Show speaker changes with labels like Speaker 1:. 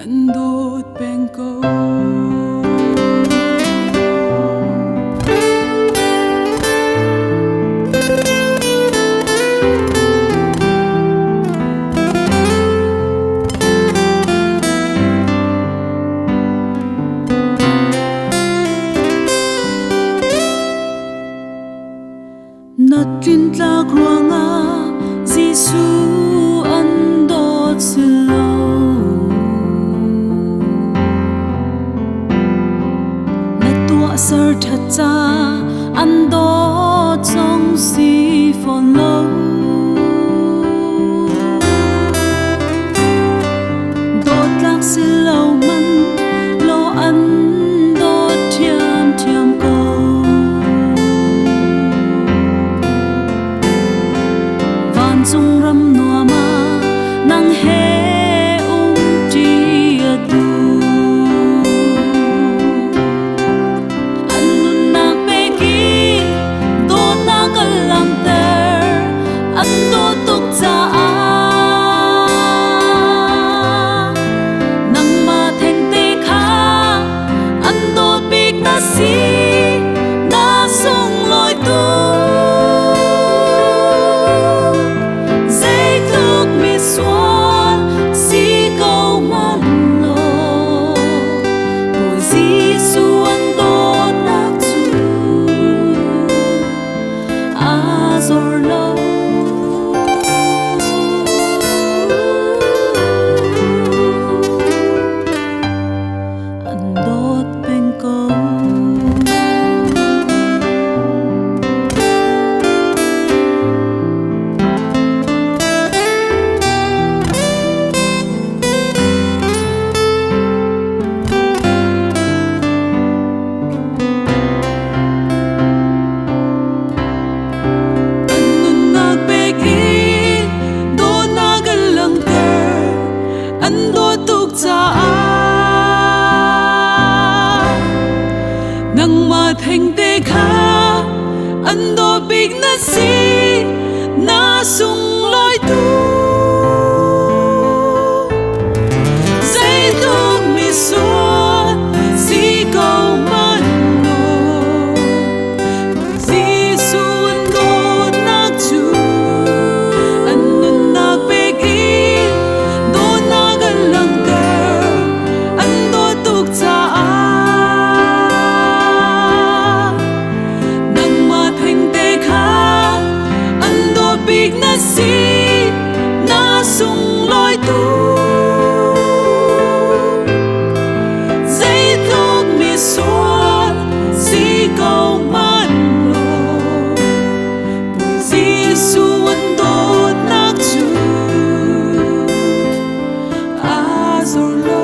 Speaker 1: Dawt Peng Ko. Na tin tla kruanga Giêsu an Dawt silo na tua sar that cha an Dawt song si phon lo Dawt lak silo man lo an Dawt thiam thiam ko Dung ram noa ma nang he ti adu Annun nak peki Dawt na kalang ter An Dawt tuk cha Nang ma theng te kha An Dawt bik na si Na sung loi tu Nang ma theng te kha an Dawt bik na si na sung loi tu Zai tuk mi suat si câu man lo Giêsu an Dawt nak chu an nun nak bek in Dawt na galang ter an Dawt tuk cha bik na si na sung loi tu Zai tuk mi suat si câu man lo Bùi Giêsu an Dawt nak chu a zor lo